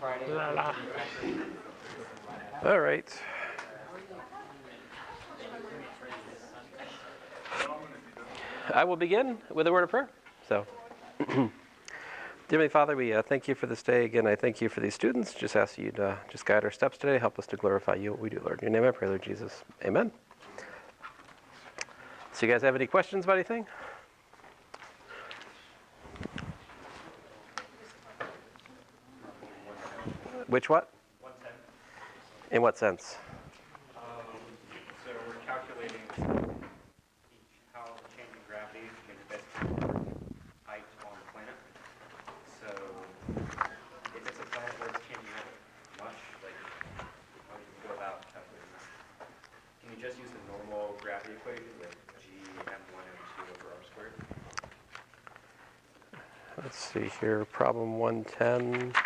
La, la. All right. I will begin with a word of prayer. So, dear Heavenly Father, we thank you for this day. Again, I thank you for these students. Just ask you to just guide our steps today. Help us to glorify you, what we do, Lord. In your name I pray, Lord Jesus. Amen. So you guys have any questions about anything? Which what? 110. In what sense? So we're calculating how changing gravity can affect height on the planet. So if it's a planet where it's changing that much, like how do you go about calculating that? Can you just use the normal gravity equation, like G m1 m2 over r squared? Let's see here. Problem 110.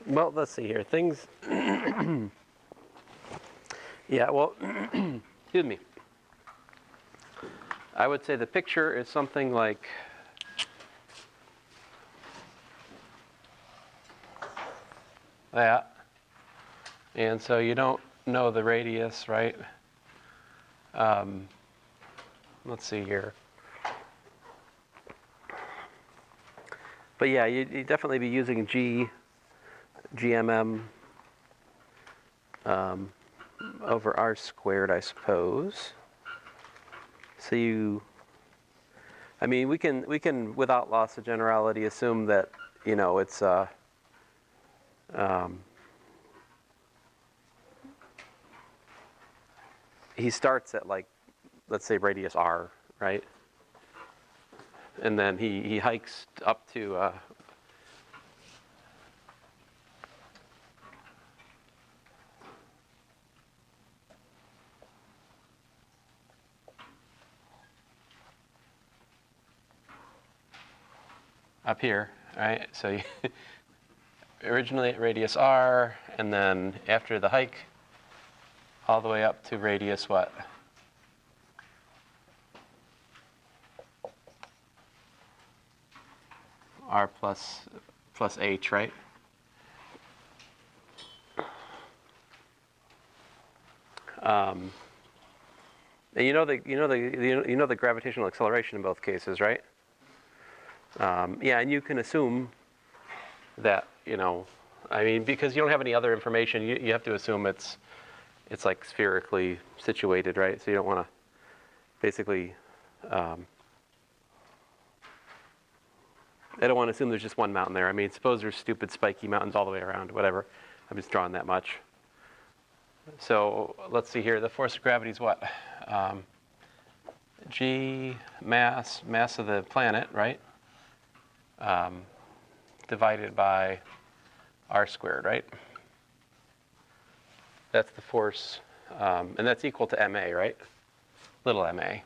Well, let's see here. Things. Yeah, well, excuse me. I would say the picture is something like that. And so you don't know the radius, right? Let's see here. But yeah, you'd definitely be using GMM over r squared, I suppose. So I mean, we can without loss of generality assume that, you know, it's he starts at, like, let's say radius r, right? And then he hikes up to up here, right? So originally at radius r, and then after the hike, all the way up to radius what? R plus h, right? And you know the gravitational acceleration in both cases, right? Yeah, and you can assume that, you know, I mean, because you don't have any other information, you have to assume it's like spherically situated, right? So you don't want to basically, I don't want to assume there's just one mountain there. I mean, suppose there's stupid spiky mountains all the way around, whatever. I'm just drawing that much. So let's see here. The force of gravity is what? G mass of the planet, right? Divided by r squared, right? That's the force, and that's equal to ma, right? Little ma.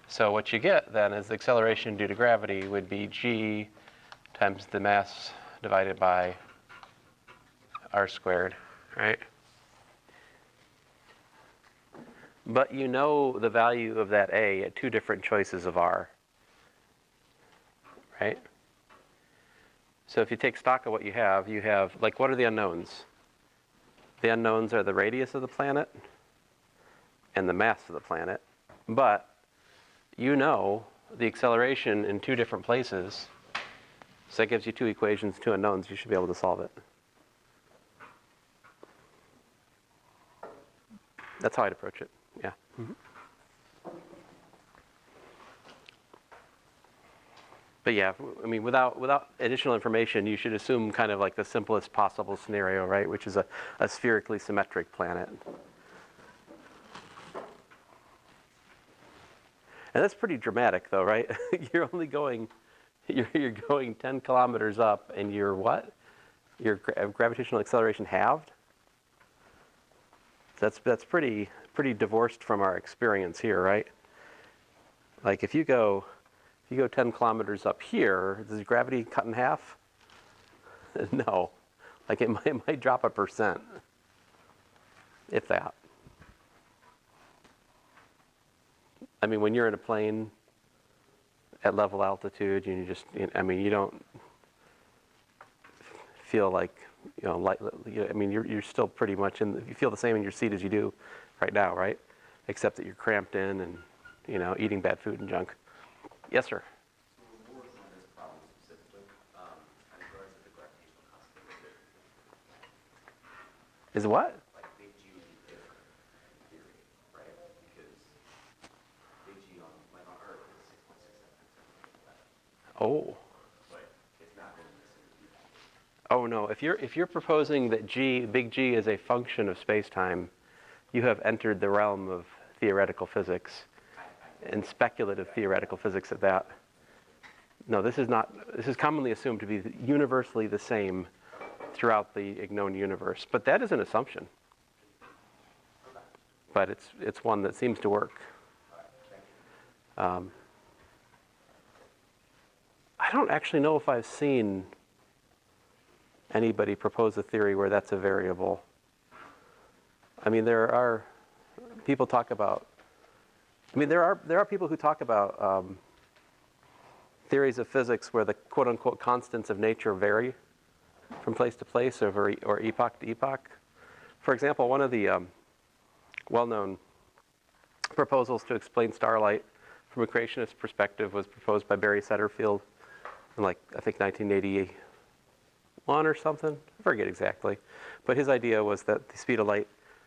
So what you get then is the acceleration due to gravity would be g times the mass divided by r squared, right? But you know the value of that a at two different choices of r, right? So if you take stock of what you have, like, what are the unknowns? The unknowns are the radius of the planet and the mass of the planet. But you know the acceleration in two different places. So that gives you two equations, two unknowns. You should be able to solve it. That's how I'd approach it. Yeah. Mm-hmm. But yeah, I mean, without additional information, you should assume kind of like the simplest possible scenario, right? Which is a spherically symmetric planet. And that's pretty dramatic, though, right? You're only going, you're going 10 kilometers up, and you're what? Your gravitational acceleration halved. That's pretty pretty divorced from our experience here, right? Like if you go 10 kilometers up here, does gravity cut in half? No. Like it might drop 1%, if that. I mean, when you're in a plane at level altitude, you don't feel like, you're still pretty much you feel the same in your seat as you do right now, right? Except that you're cramped in and, eating bad food and junk. Yes, sir. So we're working on this problem specifically, in regards to the gravitational constant. Is what? Like big G would be different in theory, right? Because big G on Earth is 6.67. Oh. But it's not going to necessarily be that. Oh no, if you're proposing that big G is a function of space-time, you have entered the realm of theoretical physics and speculative theoretical physics at that. No, this is commonly assumed to be universally the same throughout the known universe, but that is an assumption. But it's one that seems to work. I don't actually know if I've seen anybody propose a theory where that's a variable. I mean, there are people people who talk about theories of physics where the quote-unquote constants of nature vary from place to place or epoch to epoch. For example, one of the well-known proposals to explain starlight from a creationist perspective was proposed by Barry Setterfield in I think 1981 or something. I forget exactly. But his idea was that the speed of light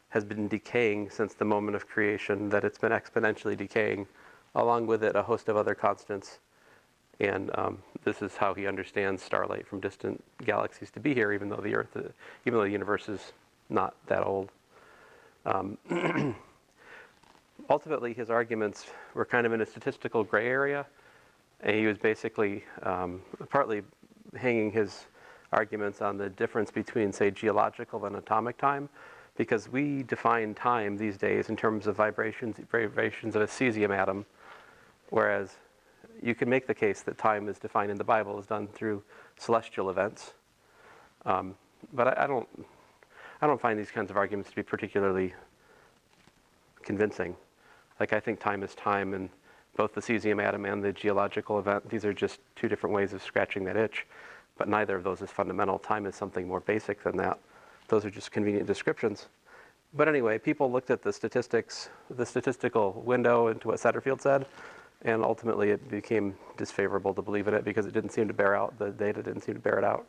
has been decaying since the moment of creation, that it's been exponentially decaying, along with it a host of other constants. And this is how he understands starlight from distant galaxies to be here, even though the universe is not that old. Ultimately, his arguments were kind of in a statistical gray area, and he was basically partly hanging his arguments on the difference between, say, geological and atomic time, because we define time these days in terms of vibrations of a cesium atom, whereas you can make the case that time is defined in the Bible as done through celestial events. But I don't find these kinds of arguments to be particularly convincing. Like, I think time is time, and both the cesium atom and the geological event, these are just two different ways of scratching that itch, but neither of those is fundamental. Time is something more basic than that. Those are just convenient descriptions. But anyway, people looked at the statistical window into what Setterfield said, and ultimately it became disfavorable to believe in it because it didn't seem to bear out, the data didn't seem to bear it out.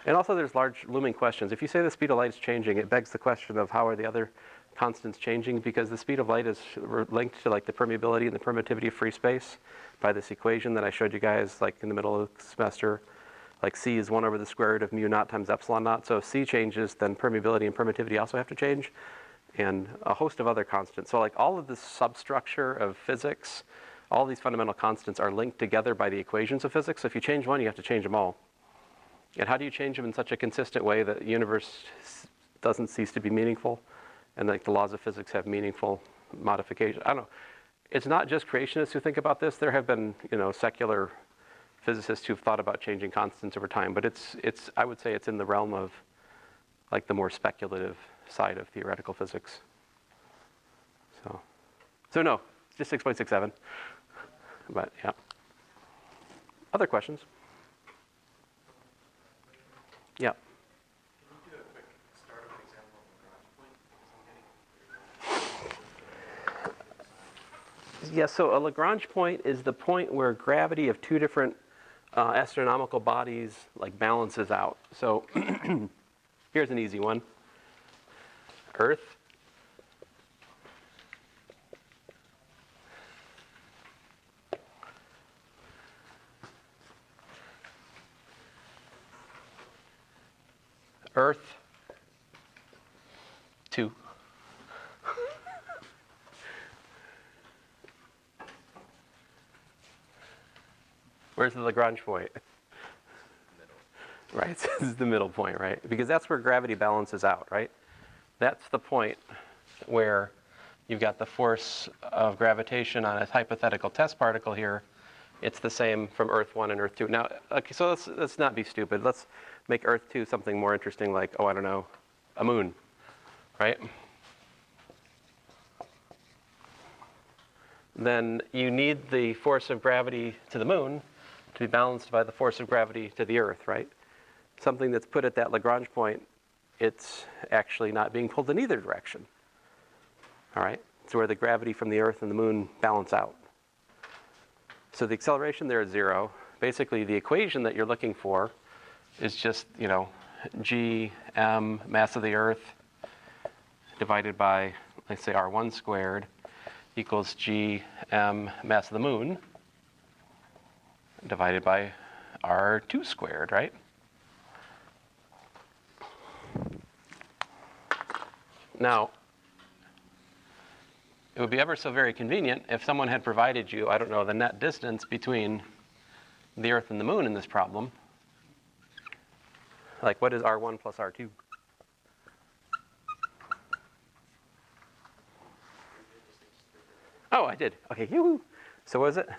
And also there's large looming questions. If you say the speed of light is changing, it begs the question of how are the other constants changing, because the speed of light is linked to the permeability and the permittivity of free space by this equation that I showed you guys in the middle of the semester. C is 1 over the square root of mu naught times epsilon naught. So if C changes, then permeability and permittivity also have to change, and a host of other constants. So all of this substructure of physics, all these fundamental constants are linked together by the equations of physics. So if you change one, you have to change them all. And how do you change them in such a consistent way that the universe doesn't cease to be meaningful, and the laws of physics have meaningful modification? I don't know. It's not just creationists who think about this. There have been, secular physicists who've thought about changing constants over time, but I would say it's in the realm of the more speculative side of theoretical physics. So no, just 6.67. But yeah. Other questions? Yeah. Can you do a quick startup example of a Lagrange point? Yeah, so a Lagrange point is the point where gravity of two different astronomical bodies balances out. So here's an easy one. Earth Earth 2. Where's the Lagrange point? Right, this is the middle point, right? Because that's where gravity balances out, right? That's the point where you've got the force of gravitation on a hypothetical test particle here. It's the same from Earth 1 and Earth 2. Now, okay, so let's not be stupid. Let's make Earth 2 something more interesting, like, oh, I don't know, a moon, right? Then you need the force of gravity to the moon to be balanced by the force of gravity to the Earth, right? Something that's put at that Lagrange point, it's actually not being pulled in either direction. All right? It's where the gravity from the Earth and the moon balance out. So the acceleration there is 0. Basically, the equation that you're looking for is just, g m mass of the Earth divided by, let's say, r1 squared equals g m mass of the moon divided by r2 squared, right? Now, it would be ever so very convenient if someone had provided you, I don't know, the net distance between the Earth and the moon in this problem. Like, what is r1 plus r2? Oh, I did. Okay, yoo-hoo. So what is it?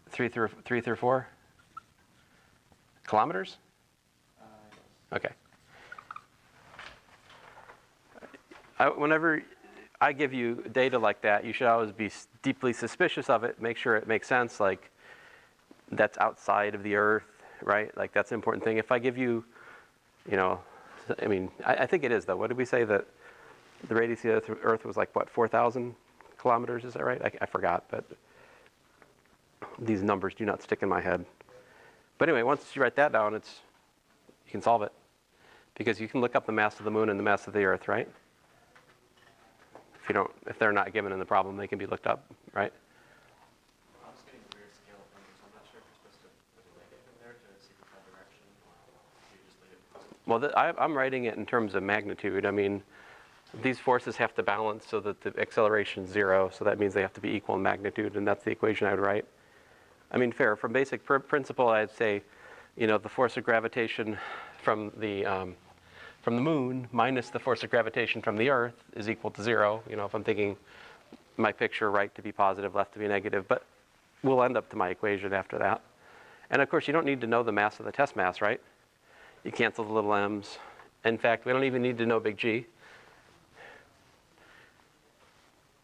3 through 4? Kilometers? Okay. Whenever I give you data like that, you should always be deeply suspicious of it. Make sure it makes sense, like that's outside of the Earth, right? Like that's an important thing. If I give you, I think it is though. What did we say that the radius of the Earth was like, what, 4,000 kilometers? Is that right? I forgot, but these numbers do not stick in my head. But anyway, once you write that down, you can solve it. Because you can look up the mass of the moon and the mass of the Earth, right? If they're not given in the problem, they can be looked up, right? I was getting weird scale numbers. I'm not sure if you're supposed to put a negative in there to signify direction, or you just leave it. Well, I'm writing it in terms of magnitude. I mean, these forces have to balance so that the acceleration is 0, so that means they have to be equal in magnitude, and that's the equation I would write. I mean, fair. From basic principle, I'd say, the force of gravitation from the moon minus the force of gravitation from the Earth is equal to 0. If I'm thinking my picture right to be positive, left to be negative, but we'll end up to my equation after that. And of course, you don't need to know the mass of the test mass, right? You cancel the little m's. In fact, we don't even need to know big G.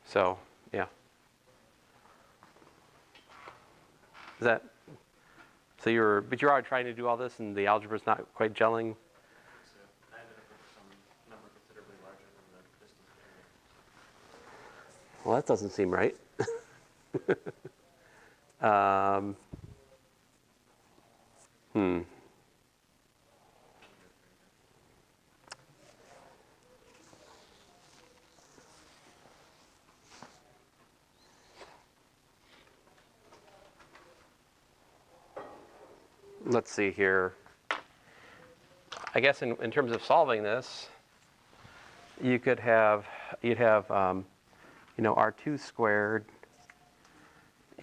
So, yeah. So you're already trying to do all this and the algebra's not quite gelling? I ended up with some number considerably larger than the distance between. Well, that doesn't seem right. Let's see here. I guess in terms of solving this, you'd have r2 squared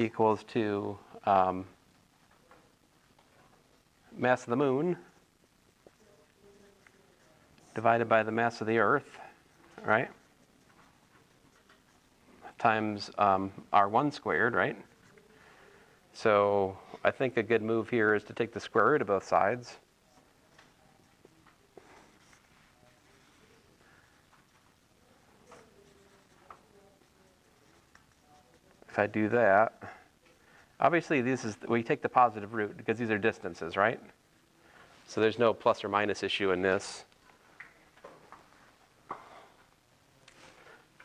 equals to mass of the moon divided by the mass of the Earth, right? Times r1 squared, right? So I think a good move here is to take the square root of both sides. If I do that, obviously we take the positive root because these are distances, right? So there's no plus or minus issue in this.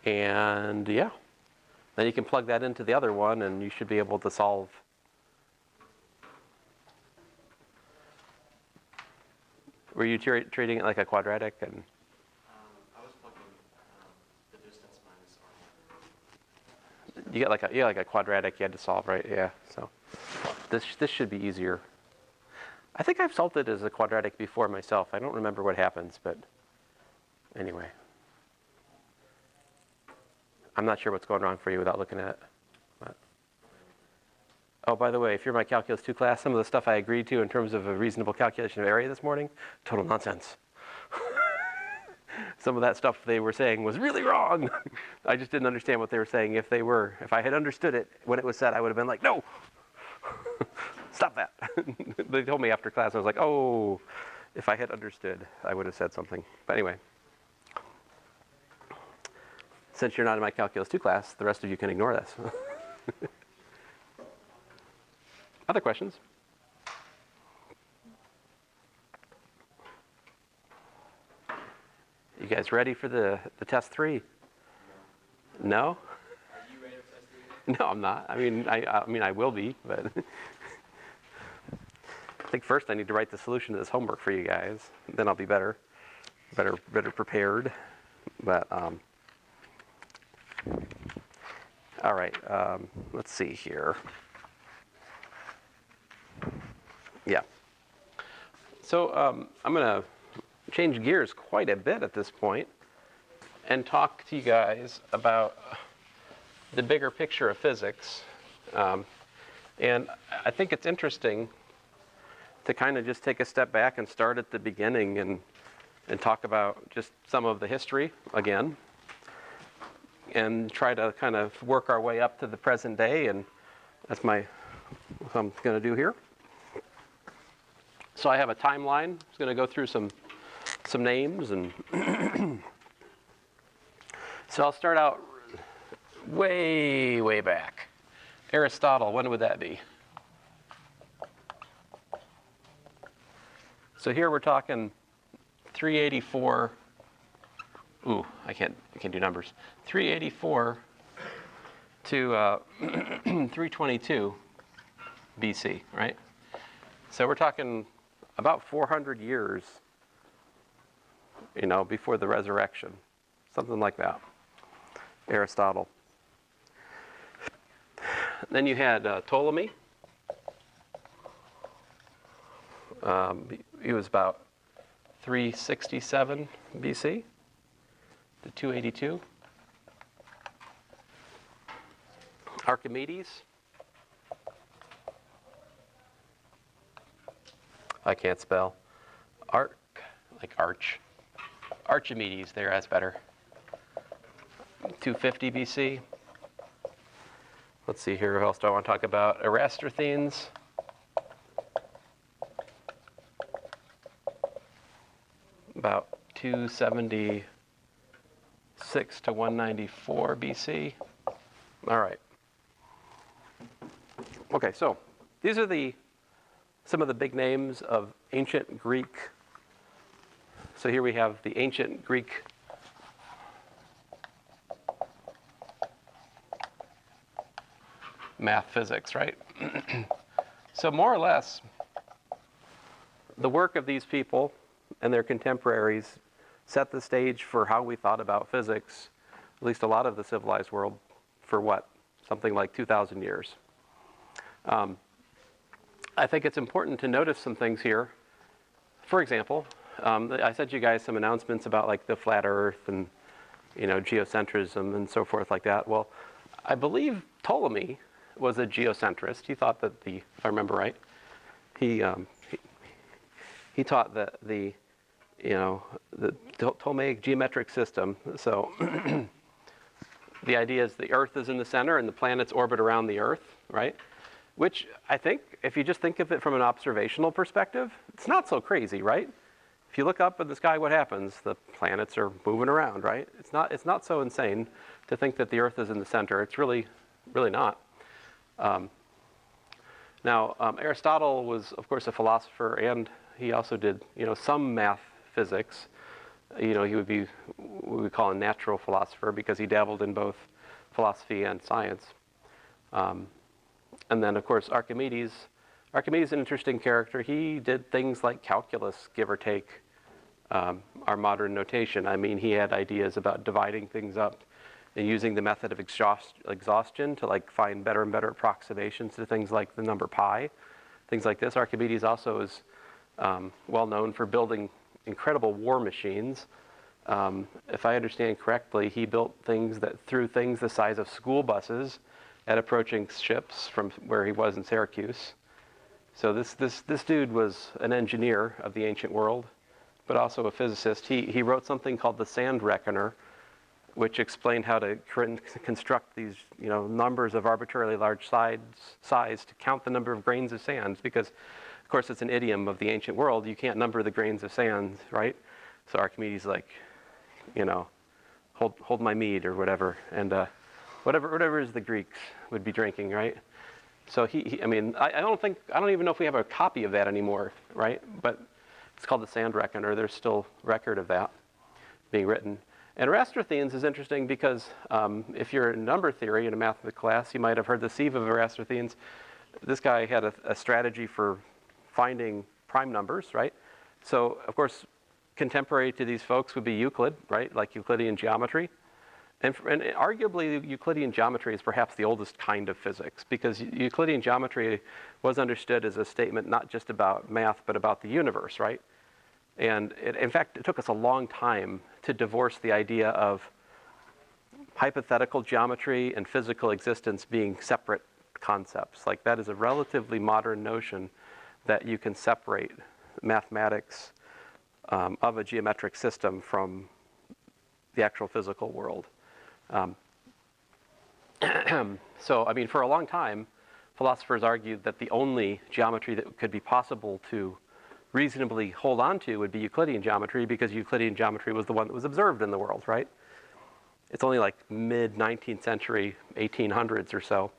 And yeah, then you can plug that into the other one and you should be able to solve. Were you treating it like a quadratic? And I was plugging the distance minus r1. you get like a quadratic you had to solve, right? Yeah. So this should be easier. I think I've solved it as a quadratic before myself. I don't remember what happens, but anyway. I'm not sure what's going wrong for you without looking at it. But. Oh, by the way, if you're my Calculus 2 class, some of the stuff I agreed to in terms of a reasonable calculation of area this morning, total nonsense. some of that stuff they were saying was really wrong. I just didn't understand what they were saying. If I had understood it when it was said, I would have been like, no, stop that. They told me after class, I was like, oh, if I had understood, I would have said something. But anyway, since you're not in my Calculus 2 class, the rest of you can ignore this. Other questions? You guys ready for the test 3? No? Are you ready for test 3? No, I'm not. I mean, I will be, but I think first I need to write the solution to this homework for you guys. Then I'll be better prepared. But all right. Let's see here. Yeah. So I'm going to change gears quite a bit at this point and talk to you guys about the bigger picture of physics. And I think it's interesting to kind of just take a step back and start at the beginning and talk about just some of the history again and try to kind of work our way up to the present day, and that's what I'm going to do here. So I have a timeline. I'm going to go through some names, and so I'll start out way back. Aristotle, when would that be? So here we're talking 384. Ooh, I can't do numbers. 384 to 322 BC, right? So we're talking about 400 years, before the resurrection, something like that. Aristotle. Then you had Ptolemy. He was about 367 BC to 282. Archimedes. I can't spell. Like arch. Archimedes, there, that's better. 250 BC. Let's see here, who else do I want to talk about? Eratosthenes. About 276 to 194 BC. All right. Okay, so these are some of the big names of ancient Greek. So here we have the ancient Greek math physics, right? So more or less, the work of these people and their contemporaries set the stage for how we thought about physics, at least a lot of the civilized world, for what? Something like 2,000 years. I think it's important to notice some things here. For example, I sent you guys some announcements about like the flat Earth and geocentrism and so forth like that. Well, I believe Ptolemy was a geocentrist. He thought that if I remember right, he taught that the Ptolemaic geometric system. So the idea is the Earth is in the center and the planets orbit around the Earth, right? Which I think, if you just think of it from an observational perspective, it's not so crazy, right? If you look up at the sky, what happens? The planets are moving around, right? It's not so insane to think that the Earth is in the center. It's really not. Now, Aristotle was, of course, a philosopher, and he also did, some math physics. He would be what we call a natural philosopher because he dabbled in both philosophy and science. And then, of course, Archimedes. Archimedes is an interesting character. He did things like calculus, give or take, our modern notation. I mean, he had ideas about dividing things up and using the method of exhaustion to find better and better approximations to things like the number pi, things like this. Archimedes also is well known for building incredible war machines. If I understand correctly, he built things that threw things the size of school buses at approaching ships from where he was in Syracuse. So this dude was an engineer of the ancient world, but also a physicist. He wrote something called the Sand Reckoner, which explained how to construct these, numbers of arbitrarily large size to count the number of grains of sand, because, of course, it's an idiom of the ancient world. You can't number the grains of sand, right? So Archimedes, like, hold my mead or whatever, and whatever is the Greeks would be drinking, right? So I don't even know if we have a copy of that anymore, right? But it's called the Sand Reckoner. There's still record of that being written. And Eratosthenes is interesting because if you're in number theory in a mathematics class, you might have heard the sieve of Eratosthenes. This guy had a strategy for finding prime numbers, right? So, of course, contemporary to these folks would be Euclid, right? Like Euclidean geometry. And arguably, Euclidean geometry is perhaps the oldest kind of physics, because Euclidean geometry was understood as a statement not just about math, but about the universe, right? And in fact, it took us a long time to divorce the idea of hypothetical geometry and physical existence being separate concepts. Like, that is a relatively modern notion that you can separate mathematics of a geometric system from the actual physical world. So, for a long time, philosophers argued that the only geometry that could be possible to reasonably hold on to would be Euclidean geometry, because Euclidean geometry was the one that was observed in the world, right? It's only like mid-19th century, 1800s or so,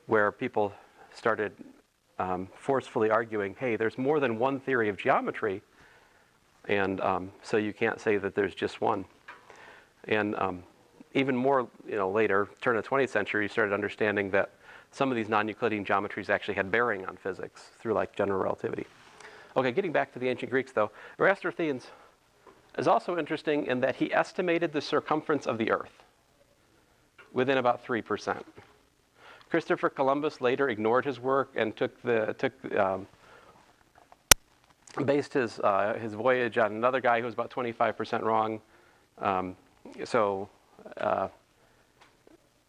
where people started forcefully arguing, hey, there's more than one theory of geometry, and so you can't say that there's just one. And even more, later, turn of the 20th century, you started understanding that some of these non-Euclidean geometries actually had bearing on physics through, like, general relativity. Okay, getting back to the ancient Greeks, though, Eratosthenes is also interesting in that he estimated the circumference of the Earth within about 3%. Christopher Columbus later ignored his work and based his voyage on another guy who was about 25% wrong.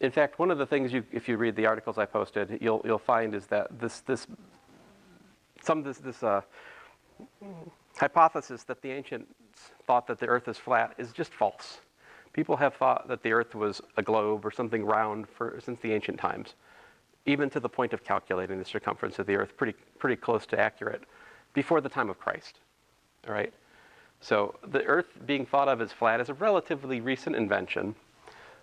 In fact, one of the things if you read the articles I posted, you'll find is that this hypothesis that the ancients thought that the Earth is flat is just false. People have thought that the Earth was a globe or something round since the ancient times, even to the point of calculating the circumference of the Earth pretty close to accurate before the time of Christ. All right. So the Earth being thought of as flat is a relatively recent invention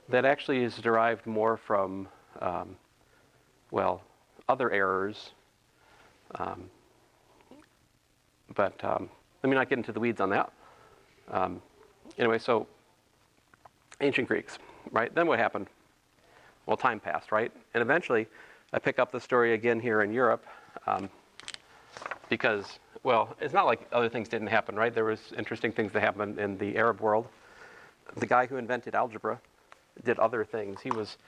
that actually is derived more from, other errors. But let me not get into the weeds on that. Anyway, so ancient Greeks, right? Then what happened? Well, time passed, right? And eventually, I pick up the story again here in Europe because, it's not like other things didn't happen, right? There was interesting things that happened in the Arab world. The guy who invented algebra did other things. He was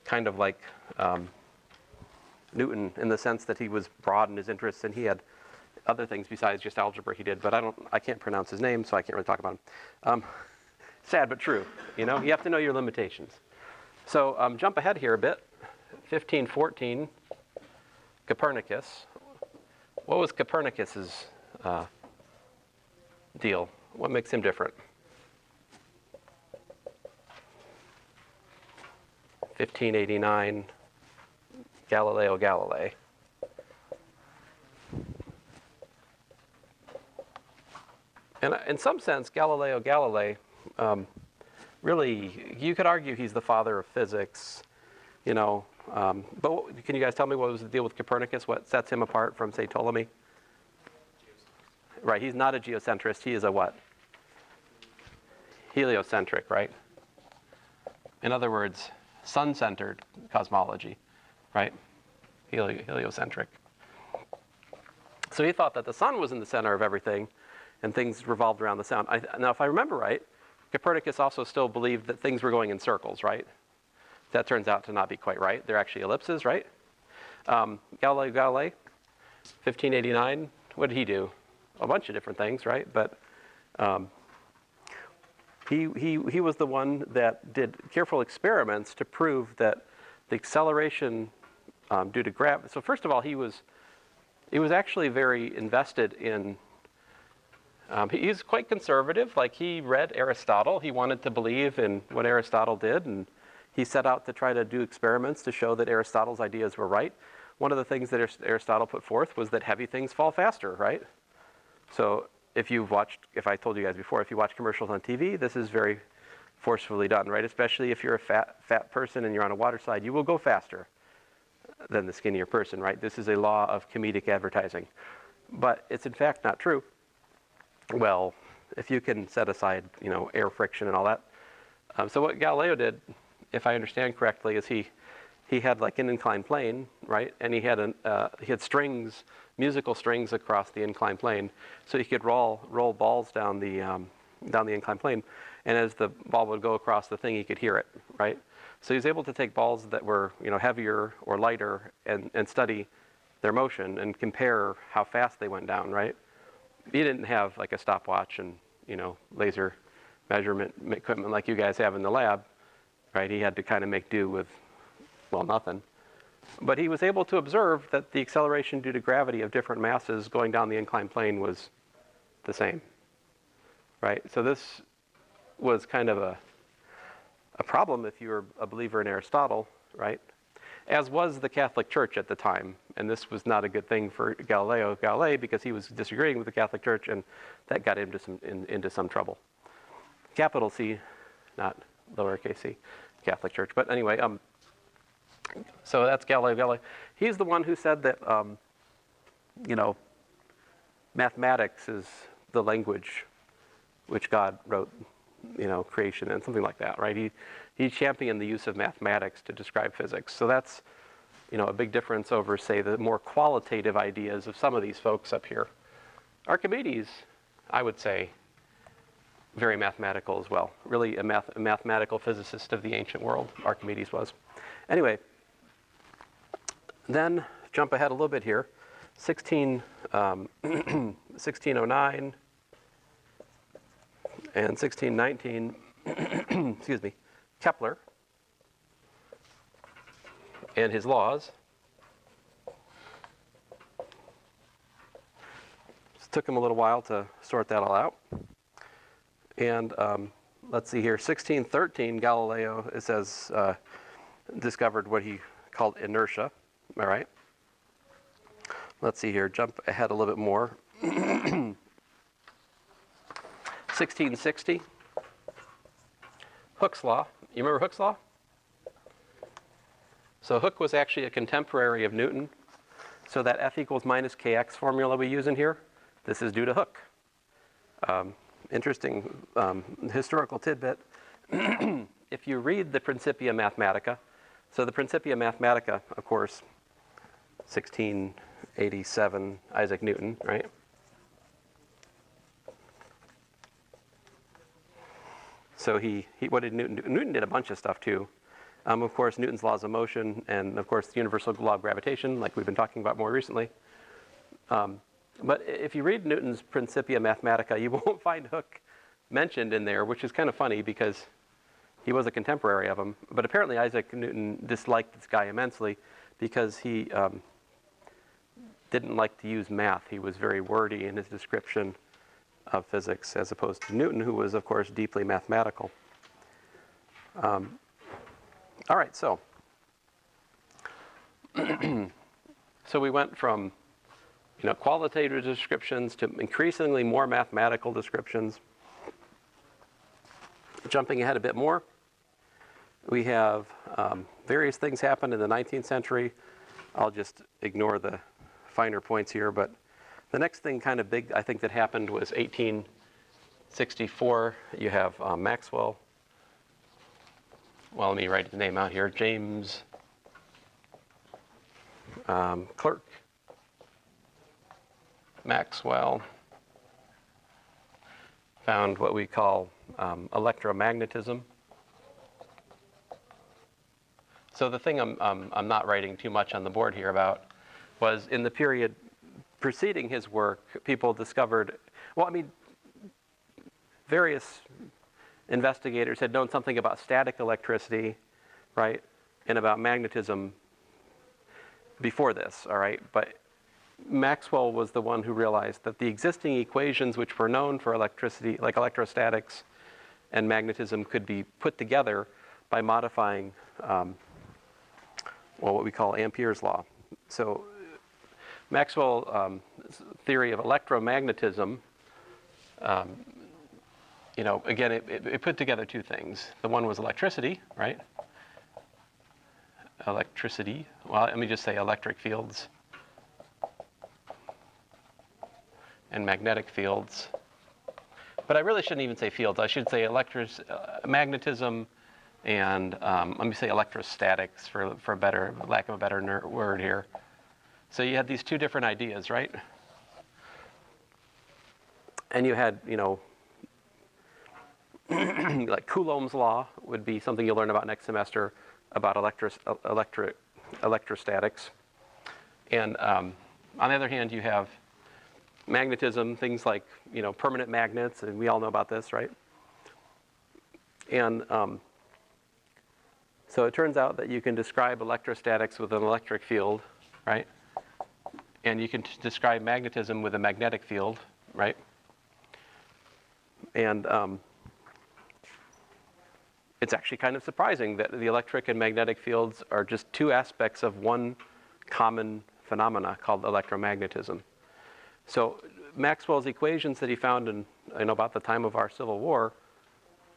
kind of like Newton in the sense that he was broad in his interests, and he had other things besides just algebra he did, but I can't pronounce his name, so I can't really talk about him. Sad but true, you have to know your limitations. So jump ahead here a bit, 1514, Copernicus. What was Copernicus's deal? What makes him different? 1589, Galileo Galilei. And in some sense, Galileo Galilei, really, you could argue he's the father of physics, but can you guys tell me what was the deal with Copernicus? What sets him apart from, say, Ptolemy? Right, he's not a geocentrist. He is a what? Heliocentric, right? In other words, sun-centered cosmology, right? Heliocentric. So he thought that the sun was in the center of everything, and things revolved around the sun. Now, if I remember right, Copernicus also still believed that things were going in circles, right? That turns out to not be quite right. They're actually ellipses, right? Galileo Galilei, 1589, what did he do? A bunch of different things, right? But he was the one that did careful experiments to prove that the acceleration due to gravity. So first of all, he was actually very invested in He's quite conservative. Like, he read Aristotle. He wanted to believe in what Aristotle did, and he set out to try to do experiments to show that Aristotle's ideas were right. One of the things that Aristotle put forth was that heavy things fall faster, right? So if I told you guys before, if you watch commercials on TV, this is very forcefully done, right? Especially if you're a fat person and you're on a water slide, you will go faster than the skinnier person, right? This is a law of comedic advertising. But it's in fact not true. Well, if you can set aside, air friction and all that. So what Galileo did, if I understand correctly, is he had like an inclined plane, right? And he had strings, musical strings across the inclined plane, so he could roll balls down the inclined plane, and as the ball would go across the thing, he could hear it, right? So he was able to take balls that were heavier or lighter and study their motion and compare how fast they went down, right? He didn't have like a stopwatch and laser measurement equipment like you guys have in the lab, right? He had to kind of make do with, well, nothing. But he was able to observe that the acceleration due to gravity of different masses going down the inclined plane was the same, right? So this was kind of a problem if you were a believer in Aristotle, right? As was the Catholic Church at the time. And this was not a good thing for Galileo Galilei because he was disagreeing with the Catholic Church, and that got him into some trouble. Capital C, not lowercase c, Catholic Church. But anyway, so that's Galileo Galilei. He's the one who said that, mathematics is the language which God wrote, creation and something like that, right? He championed the use of mathematics to describe physics. So that's, a big difference over, say, the more qualitative ideas of some of these folks up here. Archimedes, I would say, very mathematical as well. Really a mathematical physicist of the ancient world, Archimedes was. Anyway, then jump ahead a little bit here. 1609 and 1619, excuse me, Kepler and his laws. It took him a little while to sort that all out. And let's see here, 1613, Galileo, it says, discovered what he called inertia, all right? Let's see here, jump ahead a little bit more. 1660, Hooke's law. You remember Hooke's law? So Hooke was actually a contemporary of Newton. So that F equals minus kx formula we use in here, this is due to Hooke. Interesting historical tidbit. If you read the Principia Mathematica, so the Principia Mathematica, of course, 1687, Isaac Newton, right? So what did Newton do? Newton did a bunch of stuff too. Of course, Newton's laws of motion, and of course, the universal law of gravitation, like we've been talking about more recently. But if you read Newton's Principia Mathematica, you won't find Hooke mentioned in there, which is kind of funny because he was a contemporary of him. But apparently Isaac Newton disliked this guy immensely because he didn't like to use math. He was very wordy in his description of physics, as opposed to Newton, who was, of course, deeply mathematical. All right, so so we went from qualitative descriptions to increasingly more mathematical descriptions. Jumping ahead a bit more, we have various things happened in the 19th century. I'll just ignore the finer points here, but the next thing kind of big, I think, that happened was 1864. You have Maxwell. Well, let me write the name out here. James Clerk Maxwell found what we call electromagnetism. So the thing I'm not writing too much on the board here about was in the period preceding his work, people discovered, various investigators had known something about static electricity, right, and about magnetism before this, all right? But Maxwell was the one who realized that the existing equations which were known for electricity, like electrostatics and magnetism, could be put together by modifying what we call Ampere's law. So Maxwell's theory of electromagnetism, again, it put together two things. The one was electricity, right? Electricity. Well, let me just say electric fields and magnetic fields. But I really shouldn't even say fields. I should say magnetism and let me say electrostatics for lack of a better word here. So you had these two different ideas, right? And you had, like Coulomb's law would be something you'll learn about next semester about electrostatics. And on the other hand, you have magnetism, things like, permanent magnets, and we all know about this, right? And so it turns out that you can describe electrostatics with an electric field, right? And you can describe magnetism with a magnetic field, right? And it's actually kind of surprising that the electric and magnetic fields are just two aspects of one common phenomena called electromagnetism. So Maxwell's equations that he found in about the time of our Civil War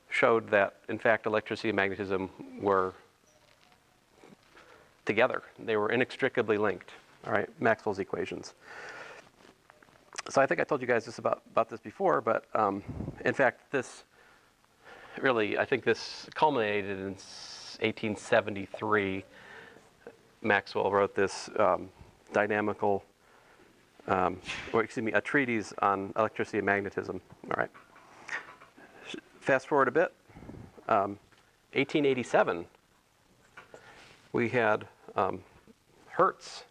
showed that, in fact, electricity and magnetism were together. They were inextricably linked, all right, Maxwell's equations. So I think I told you guys this about this before, but in fact, this really, I think this culminated in 1873. Maxwell wrote this a treatise on electricity and magnetism. All right. Fast forward a bit. 1887, we had Hertz.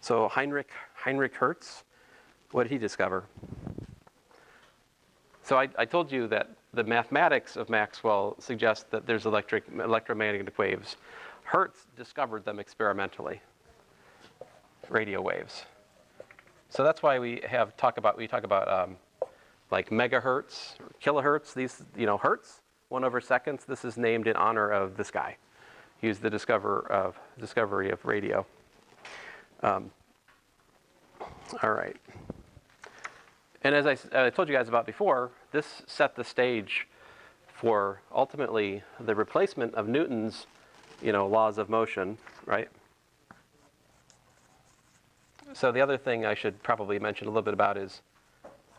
So Heinrich Hertz, what did he discover? So I told you that the mathematics of Maxwell suggests that there's electromagnetic waves. Hertz discovered them experimentally, radio waves. So that's why we talk about like megahertz, or kilohertz. These, hertz, 1/2. This is named in honor of this guy. He was the discovery of radio. All right. And as I told you guys about before, this set the stage for ultimately the replacement of Newton's, laws of motion, right? So the other thing I should probably mention a little bit about is,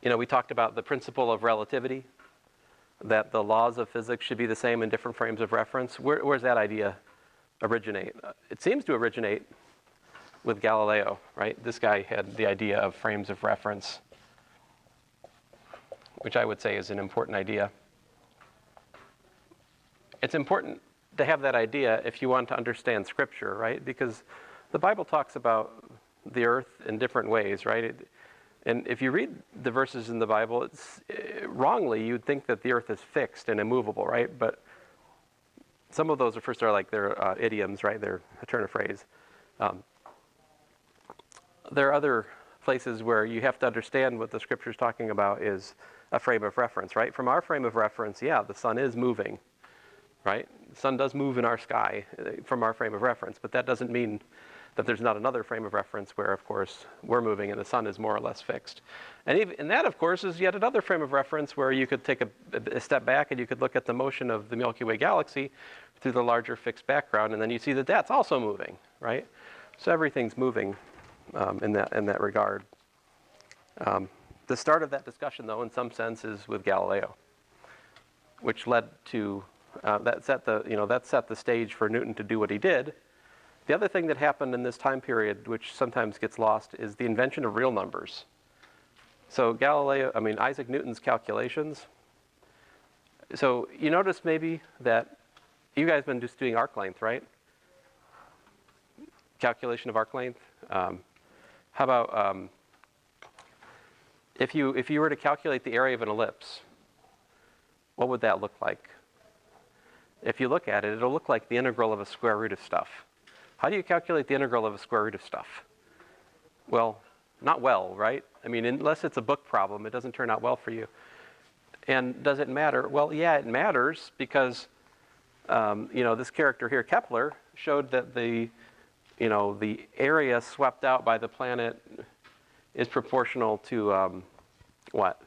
we talked about the principle of relativity, that the laws of physics should be the same in different frames of reference. Where's that idea originate? It seems to originate with Galileo, right? This guy had the idea of frames of reference, which I would say is an important idea. It's important to have that idea if you want to understand Scripture, right? Because the Bible talks about the earth in different ways, right? And if you read the verses in the Bible, wrongly, you'd think that the earth is fixed and immovable, right? But some of those are like they're idioms, right? They're a turn of phrase. There are other places where you have to understand what the Scripture is talking about is a frame of reference, right? From our frame of reference, yeah, the sun is moving, right? The sun does move in our sky from our frame of reference, but that doesn't mean that there's not another frame of reference where, of course, we're moving and the sun is more or less fixed. And that, of course, is yet another frame of reference where you could take a step back and you could look at the motion of the Milky Way galaxy through the larger fixed background, and then you see that that's also moving, right? So everything's moving in that regard. The start of that discussion, though, in some sense, is with Galileo, which led to that set the stage for Newton to do what he did. The other thing that happened in this time period, which sometimes gets lost, is the invention of real numbers. So Isaac Newton's calculations. So you notice maybe that you guys have been just doing arc length, right? Calculation of arc length. How about if you were to calculate the area of an ellipse, what would that look like? If you look at it, it'll look like the integral of a square root of stuff. How do you calculate the integral of a square root of stuff? Well, not well, right? I mean, unless it's a book problem, it doesn't turn out well for you. And does it matter? Well, yeah, it matters because, this character here, Kepler, showed that the area swept out by the planet is proportional to what?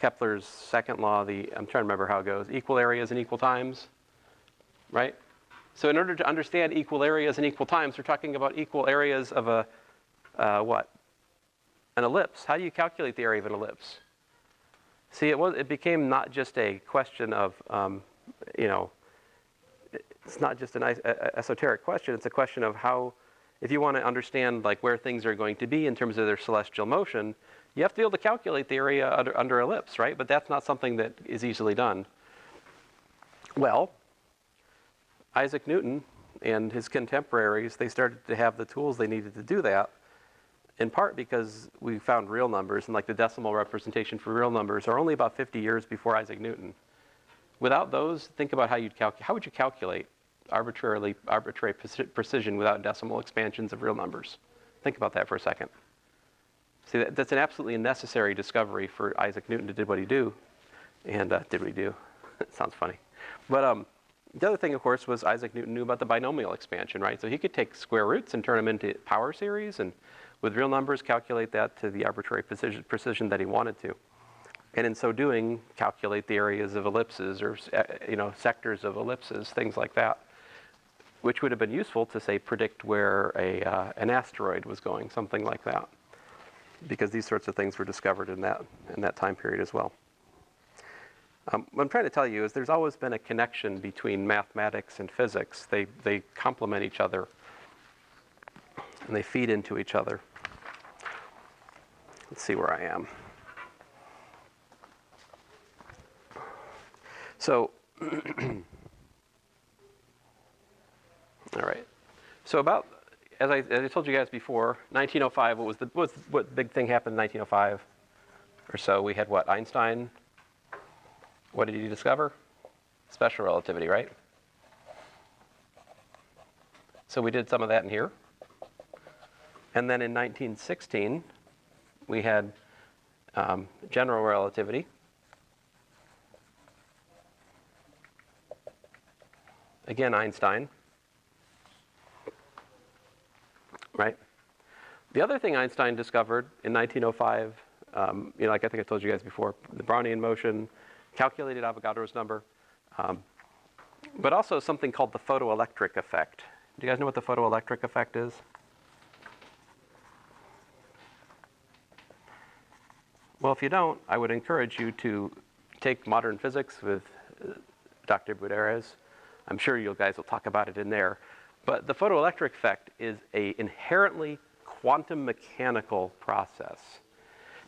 Kepler's second law, I'm trying to remember how it goes, equal areas and equal times, right? So in order to understand equal areas and equal times, we're talking about equal areas of what? An ellipse. How do you calculate the area of an ellipse? See, it became not just a question of, it's not just an esoteric question. It's a question of how, if you want to understand like where things are going to be in terms of their celestial motion, you have to be able to calculate the area under ellipse, right? But that's not something that is easily done. Well, Isaac Newton and his contemporaries, they started to have the tools they needed to do that, in part because we found real numbers, and like the decimal representation for real numbers are only about 50 years before Isaac Newton. Without those, think about how would you calculate arbitrary precision without decimal expansions of real numbers? Think about that for a second. See, that's an absolutely necessary discovery for Isaac Newton to do what he do, and did what he do. It sounds funny, but the other thing, of course, was Isaac Newton knew about the binomial expansion, right? So he could take square roots and turn them into power series, and with real numbers, calculate that to the arbitrary precision that he wanted to. And in so doing, calculate the areas of ellipses or, sectors of ellipses, things like that, which would have been useful to, say, predict where an asteroid was going, something like that, because these sorts of things were discovered in that time period as well. What I'm trying to tell you is there's always been a connection between mathematics and physics. They complement each other, and they feed into each other. Let's see where I am. So, all right. So about, as I told you guys before, 1905, what big thing happened in 1905 or so? We had what, Einstein? What did he discover? Special relativity, right? So we did some of that in here. And then in 1916, we had general relativity. Again, Einstein. Right? The other thing Einstein discovered in 1905, like I think I told you guys before, the Brownian motion, calculated Avogadro's number, but also something called the photoelectric effect. Do you guys know what the photoelectric effect is? Well, if you don't, I would encourage you to take modern physics with Dr. Buderes. I'm sure you guys will talk about it in there. But the photoelectric effect is an inherently quantum mechanical process.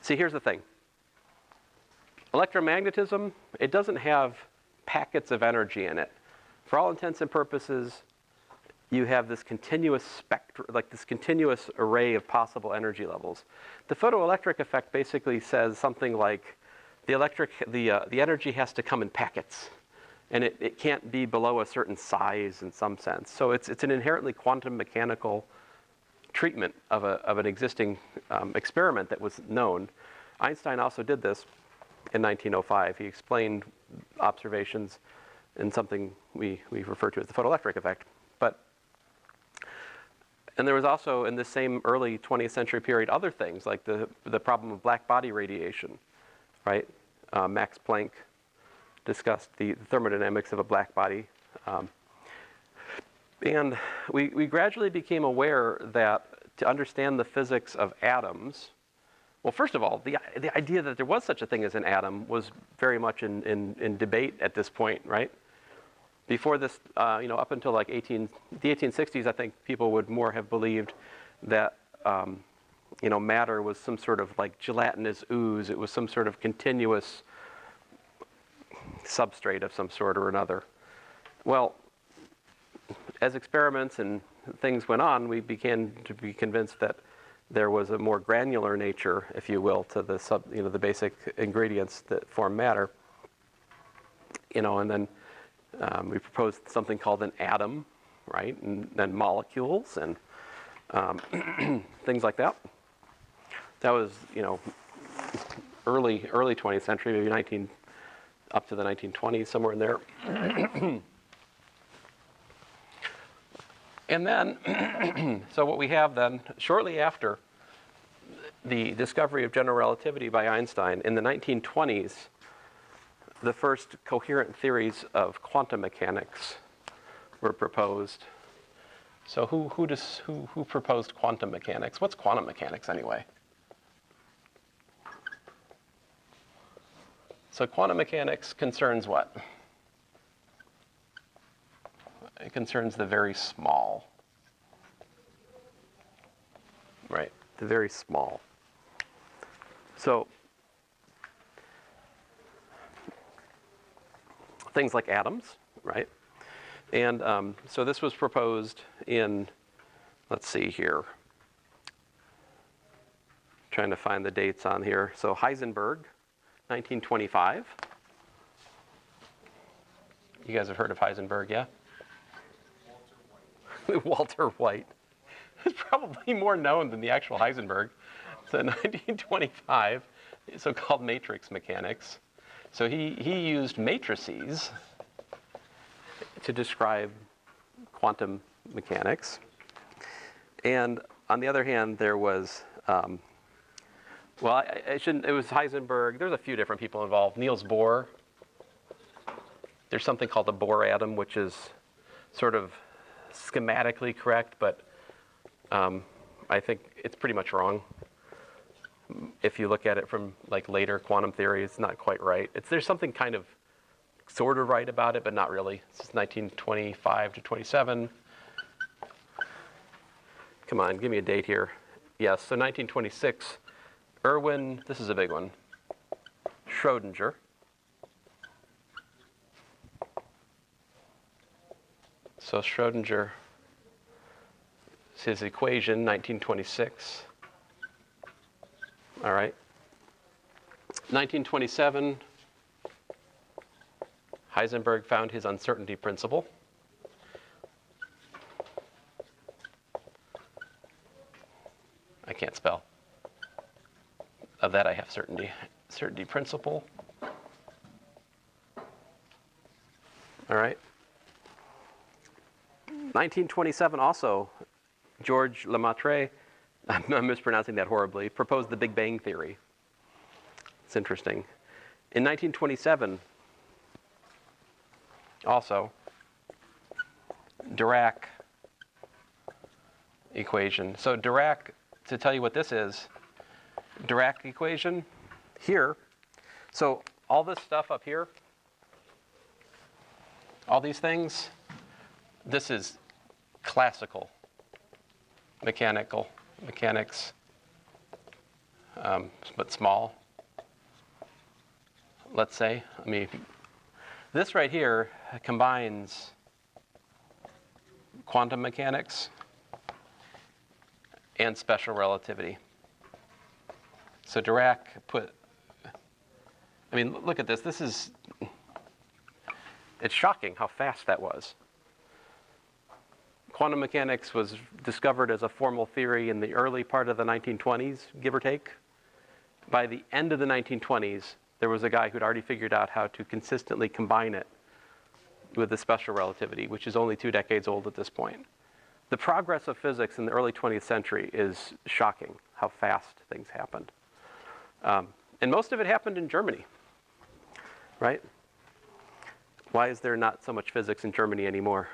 See, here's the thing. Electromagnetism, it doesn't have packets of energy in it. For all intents and purposes, you have this continuous spectrum, like this continuous array of possible energy levels. The photoelectric effect basically says something like the energy has to come in packets, and it can't be below a certain size in some sense. So it's an inherently quantum mechanical treatment of an existing experiment that was known. Einstein also did this in 1905. He explained observations in something we refer to as the photoelectric effect. And there was also, in this same early 20th century period, other things like the problem of black body radiation, right? Max Planck discussed the thermodynamics of a black body. And we gradually became aware that to understand the physics of atoms, well, first of all, the idea that there was such a thing as an atom was very much in debate at this point, right? Before this, up until like the 1860s, I think people would more have believed that, matter was some sort of like gelatinous ooze. It was some sort of continuous substrate of some sort or another. Well, as experiments and things went on, we began to be convinced that there was a more granular nature, if you will, to the basic ingredients that form matter. And then we proposed something called an atom, right? And then molecules and things like that. That was, early 20th century, maybe up to the 1920s, somewhere in there. And then, so what we have then, shortly after the discovery of general relativity by Einstein, in the 1920s, the first coherent theories of quantum mechanics were proposed. So who proposed quantum mechanics? What's quantum mechanics anyway? So quantum mechanics concerns what? It concerns the very small. Right, the very small. So things like atoms, right? And so this was proposed in, let's see here. Trying to find the dates on here. So Heisenberg, 1925. You guys have heard of Heisenberg, yeah? Walter White. Is probably more known than the actual Heisenberg. So 1925, so-called matrix mechanics. So he used matrices to describe quantum mechanics. And on the other hand, there was, it was Heisenberg. There's a few different people involved. Niels Bohr. There's something called the Bohr atom, which is sort of schematically correct, but I think it's pretty much wrong. If you look at it from like later quantum theory, it's not quite right. There's something kind of sort of right about it, but not really. This is 1925 to 27. Come on, give me a date here. Yes, so 1926, Erwin, this is a big one, Schrödinger. So Schrödinger, his equation, 1926. All right. 1927, Heisenberg found his uncertainty principle. I can't spell. Of that I have certainty. Certainty principle. All right. 1927 also, George Lemaitre, I'm mispronouncing that horribly, proposed the Big Bang theory. It's interesting. In 1927, also, Dirac equation. So Dirac, to tell you what this is, Dirac equation here. So all this stuff up here, all these things, this is classical mechanics, but small, let's say. I mean, this right here combines quantum mechanics and special relativity. So Dirac look at this. It's shocking how fast that was. Quantum mechanics was discovered as a formal theory in the early part of the 1920s, give or take. By the end of the 1920s, there was a guy who'd already figured out how to consistently combine it with the special relativity, which is only 2 decades old at this point. The progress of physics in the early 20th century is shocking, how fast things happened. And most of it happened in Germany, right? Why is there not so much physics in Germany anymore?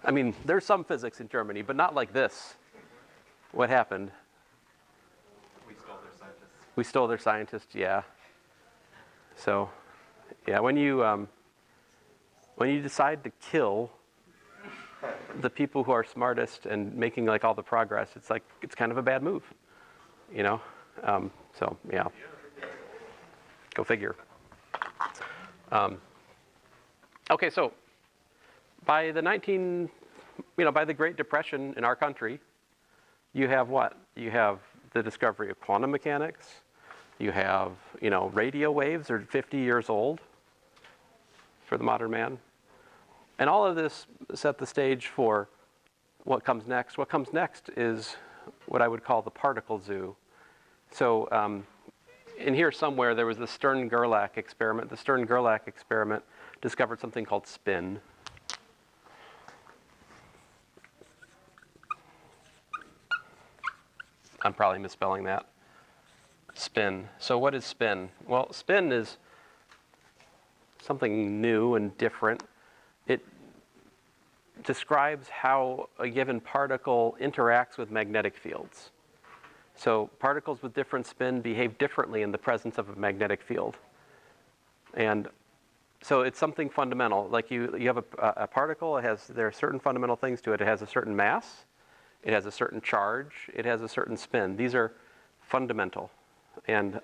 I mean, there's some physics in Germany, but not like this. What happened? We stole their scientists. We stole their scientists, yeah. So, yeah, when you decide to kill the people who are smartest and making like all the progress, it's kind of a bad move, you know? So, yeah. Go figure. Okay, so by the by the Great Depression in our country, you have what? You have the discovery of quantum mechanics. You have, radio waves are 50 years old for the modern man. And all of this set the stage for what comes next. What comes next is what I would call the particle zoo. So in here somewhere there was the Stern-Gerlach experiment. The Stern-Gerlach experiment discovered something called spin. I'm probably misspelling that. Spin. So what is spin? Well, spin is something new and different. It describes how a given particle interacts with magnetic fields. So particles with different spin behave differently in the presence of a magnetic field. And so it's something fundamental. Like you have a particle, there are certain fundamental things to it. It has a certain mass, it has a certain charge, it has a certain spin. These are fundamental. And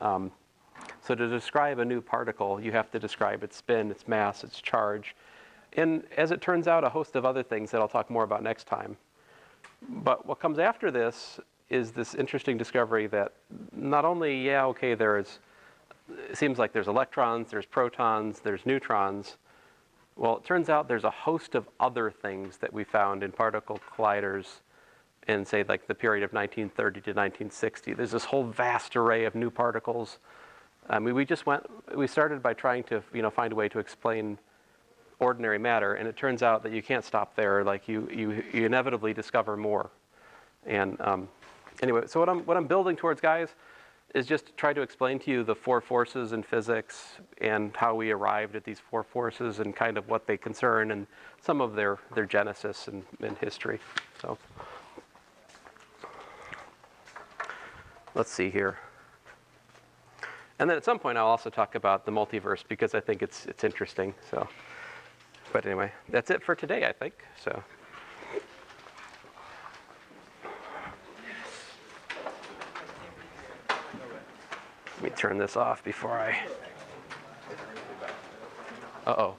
so to describe a new particle, you have to describe its spin, its mass, its charge. And as it turns out, a host of other things that I'll talk more about next time. But what comes after this is this interesting discovery that not only, it seems like there's electrons, there's protons, there's neutrons. Well, it turns out there's a host of other things that we found in particle colliders in, say, like the period of 1930 to 1960. There's this whole vast array of new particles. We started by trying to, find a way to explain ordinary matter, and it turns out that you can't stop there. Like you inevitably discover more. And anyway, so what I'm building towards, guys, is just to try to explain to you the four forces in physics and how we arrived at these four forces and kind of what they concern and some of their genesis and history. So let's see here. And then at some point I'll also talk about the multiverse because I think it's interesting. So, but anyway, that's it for today, I think. So. Let me turn this off before I... Uh-oh.